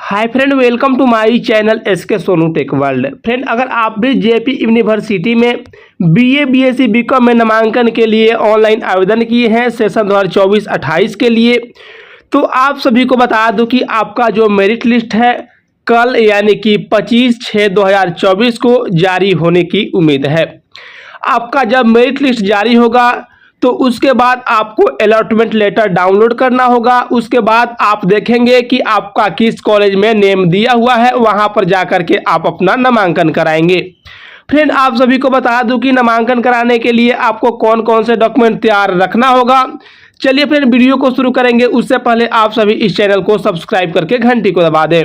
Hi friend, welcome to my channel SK Sonu tech world. Friend, अगर आप भी JP university में बीए बीएससी बीकॉम में नामांकन के लिए ऑनलाइन आवेदन किए हैं सेशन 2024-28 के लिए, तो आप सभी को बता दूं कि आपका जो मेरिट लिस्ट है कल यानी कि 25/6/2024 को जारी होने की उम्मीद है। आपका जब मेरिट लिस्ट जारी होगा तो उसके बाद आपको अलॉटमेंट लेटर डाउनलोड करना होगा। उसके बाद आप देखेंगे कि आपका किस कॉलेज में नेम दिया हुआ है, वहां पर जाकर के आप अपना नामांकन कराएंगे। फ्रेंड, आप सभी को बता दूं कि नामांकन कराने के लिए आपको कौन कौन से डॉक्यूमेंट तैयार रखना होगा। चलिए फ्रेंड, वीडियो को शुरू करेंगे। उससे पहले आप सभी इस चैनल को सब्सक्राइब करके घंटी को दबा दें।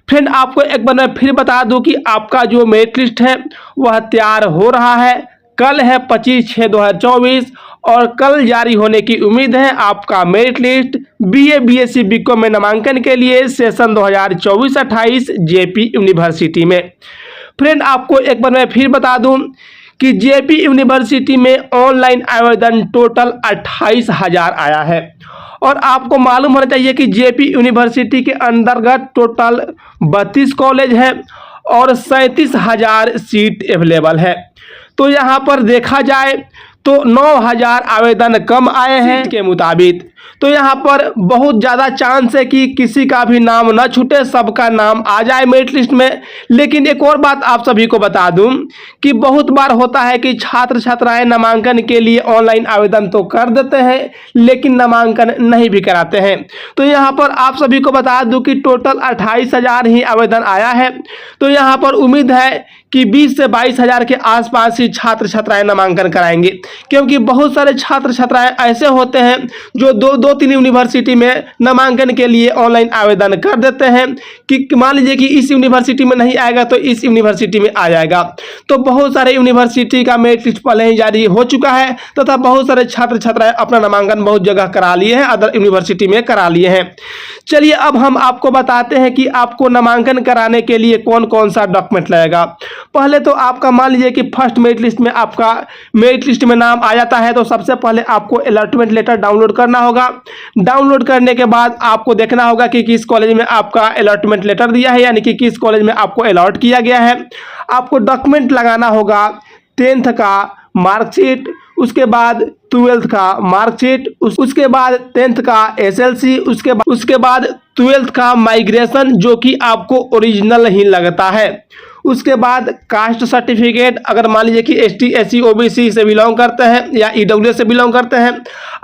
फ्रेंड, आपको एक बार मैं फिर बता दूं कि आपका जो मेरिट लिस्ट है वह तैयार हो रहा है। कल है 25/6/2024 और कल जारी होने की उम्मीद है आपका merit list BA BSc BCom में नामांकन के लिए सेशन 2024-28 जेपी यूनिवर्सिटी में। फ्रेंड, आपको एक बार मैं फिर बता दूं कि जेपी यूनिवर्सिटी में ऑनलाइन आवेदन टोटल 28,000 आया है। और आपको मालूम होना चाहिए कि जेपी यूनिवर्सिटी के अंतर्गत टोटल 32 कॉलेज है और 37,000 सीट अवेलेबल है। तो यहाँ पर देखा जाए तो 9,000 आवेदन कम आए हैं के मुताबिक। तो यहाँ पर बहुत ज़्यादा चांस है कि किसी का भी नाम न छूटे, सबका नाम आ जाए मेरिट लिस्ट में। लेकिन एक और बात आप सभी को बता दूं कि बहुत बार होता है कि छात्र छात्राएं नामांकन के लिए ऑनलाइन आवेदन तो कर देते हैं लेकिन नामांकन नहीं भी कराते हैं। तो यहाँ पर आप सभी को बता दूं कि टोटल 28,000 ही आवेदन आया है। तो यहाँ पर उम्मीद है कि 20 से 22,000 के आसपास ही छात्र छात्राएं नामांकन कराएंगे, क्योंकि बहुत सारे छात्र छात्राएं ऐसे होते हैं जो दो तीन यूनिवर्सिटी में नामांकन के लिए ऑनलाइन आवेदन कर देते हैं कि मान लीजिए कि इस यूनिवर्सिटी में नहीं आएगा तो इस यूनिवर्सिटी में आ जाएगा। तो बहुत सारे यूनिवर्सिटी का मेरिट लिस्ट पहले ही जारी हो चुका है तथा बहुत सारे छात्र छात्राएं अपना नामांकन बहुत जगह करा लिए हैं, अदर यूनिवर्सिटी में करा लिए हैं। चलिए अब हम आपको बताते हैं कि आपको नामांकन कराने के लिए कौन कौन सा डॉक्यूमेंट लगेगा। पहले तो आपका मान लीजिए कि फर्स्ट मेरिट लिस्ट में आपका मेरिट लिस्ट में नाम आ जाता है तो सबसे पहले आपको अलॉटमेंट लेटर डाउनलोड करना होगा। डाउनलोड करने के बाद आपको देखना होगा कि किस कॉलेज में आपका अलॉटमेंट लेटर दिया है, यानी कि किस कॉलेज में आपको अलॉट किया गया है। आपको डॉक्यूमेंट लगाना होगा 10th का मार्कशीट, उसके बाद 12th का मार्कशीट, उसके बाद 10th का SLC, उसके बाद 12th का माइग्रेशन जो कि आपको ओरिजिनल ही लगता है। उसके बाद कास्ट सर्टिफिकेट, अगर मान लीजिए कि ST SC OBC से बिलोंग करते हैं या EWS से बिलोंग करते हैं।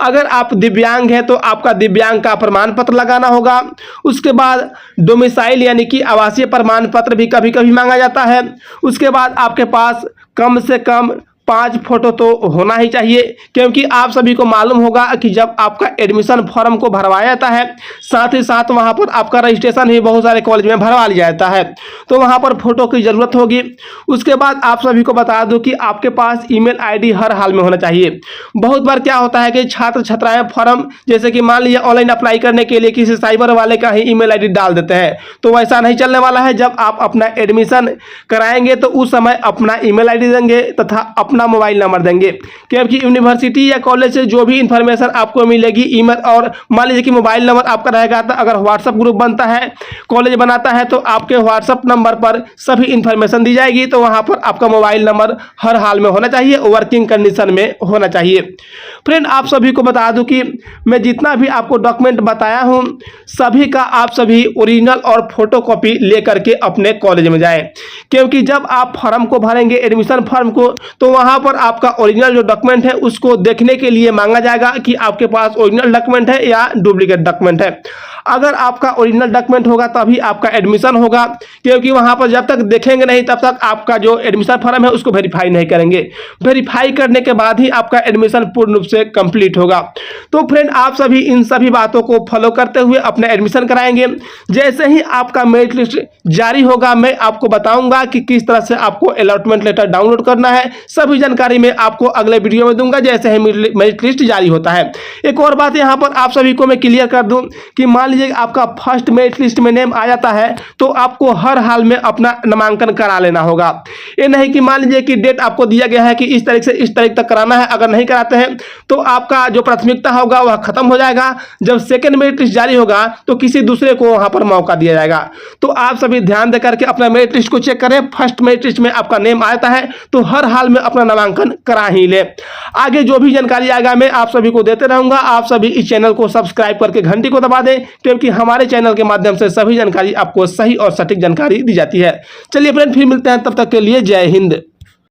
अगर आप दिव्यांग हैं तो आपका दिव्यांग का प्रमाण पत्र लगाना होगा। उसके बाद डोमिसाइल यानी कि आवासीय प्रमाण पत्र भी कभी कभी मांगा जाता है। उसके बाद आपके पास कम से कम 5 फोटो तो होना ही चाहिए, क्योंकि आप सभी को मालूम होगा कि जब आपका एडमिशन फॉर्म को भरवाया जाता है साथ ही साथ वहां पर आपका रजिस्ट्रेशन भी बहुत सारे कॉलेज में भरवा लिया जाता है, तो वहां पर फोटो की ज़रूरत होगी। उसके बाद आप सभी को बता दूं कि आपके पास ईमेल आईडी हर हाल में होना चाहिए। बहुत बार क्या होता है कि छात्र छात्राएं फॉर्म जैसे कि मान लीजिए ऑनलाइन अप्लाई करने के लिए किसी साइबर वाले का ही ईमेल आईडी डाल देते हैं, तो वैसा नहीं चलने वाला है। जब आप अपना एडमिशन कराएंगे तो उस समय अपना ईमेल आईडी देंगे तथा अपना मोबाइल नंबर देंगे, क्योंकि यूनिवर्सिटी या कॉलेज से जो भी इंफॉर्मेशन आपको मिलेगी ईमेल और मान लीजिए कि मोबाइल नंबर आपका रहेगा, तो अगर व्हाट्सएप ग्रुप बनता है, कॉलेज बनाता है, तो आपके व्हाट्सएप नंबर पर सभी इंफॉर्मेशन दी जाएगी। तो वहां पर आपका मोबाइल नंबर हर हाल में होना चाहिए, वर्किंग कंडीशन में होना चाहिए। फ्रेंड, आप सभी को बता दूं कि मैं जितना भी आपको डॉक्यूमेंट बताया हूं सभी का आप सभी ओरिजिनल और फोटोकॉपी लेकर के अपने कॉलेज में जाएं, क्योंकि जब आप फॉर्म को भरेंगे एडमिशन फॉर्म को तो वहां पर आपका ओरिजिनल जो डॉक्यूमेंट है उसको देखने के लिए मांगा जाएगा कि आपके पास ओरिजिनल डॉक्यूमेंट है या डुप्लीकेट डॉक्यूमेंट है। अगर आपका ओरिजिनल डॉक्यूमेंट होगा तभी आपका एडमिशन होगा, क्योंकि वहां पर जब तक देखेंगे नहीं तब तक आपका जो एडमिशन फॉर्म है उसको वेरीफाई नहीं करेंगे। वेरीफाई करने के बाद ही आपका एडमिशन पूर्ण रूप से कंप्लीट होगा। तो फ्रेंड, आप सभी इन सभी बातों को फॉलो करते हुए अपना एडमिशन कराएंगे। जैसे ही आपका मेरिट लिस्ट जारी होगा मैं आपको बताऊंगा कि किस तरह से आपको अलॉटमेंट लेटर डाउनलोड करना है। सभी जानकारी मैं आपको अगले वीडियो में दूंगा जैसे ही मेरिट लिस्ट जारी होता है। एक और बात यहाँ पर आप सभी को मैं क्लियर कर दूं कि मान लीजिए आपका फर्स्ट मेरिट लिस्ट में नेम आ जाता है तो आपको हर हाल में अपना नामांकन करा लेना होगा। ये नहीं कि मान लीजिए कि डेट आपको दिया गया है कि इस तारीख से इस तारीख तक कराना है, अगर नहीं कराते हैं तो आपका जो प्राथमिकता होगा वह खत्म हो जाएगा। जब सेकंड मेरिट लिस्ट जारी होगा तो किसी दूसरे को वहां पर मौका दिया जाएगा। तो आप सभी ध्यान देकर के अपना मेरिट लिस्ट को चेक करें। फर्स्ट मेरिट लिस्ट में आपका नेम आता है तो हर हाल में अपना नामांकन करा ही ले। आगे जो भी जानकारी आएगा मैं आप सभी को देते रहूंगा। आप सभी इस चैनल को सब्सक्राइब करके घंटी को दबा दें, क्योंकि हमारे चैनल के माध्यम से सभी जानकारी आपको सही और सटीक जानकारी दी जाती है। चलिए फ्रेंड, फिर मिलते हैं, तब तक के लिए जय हिंद।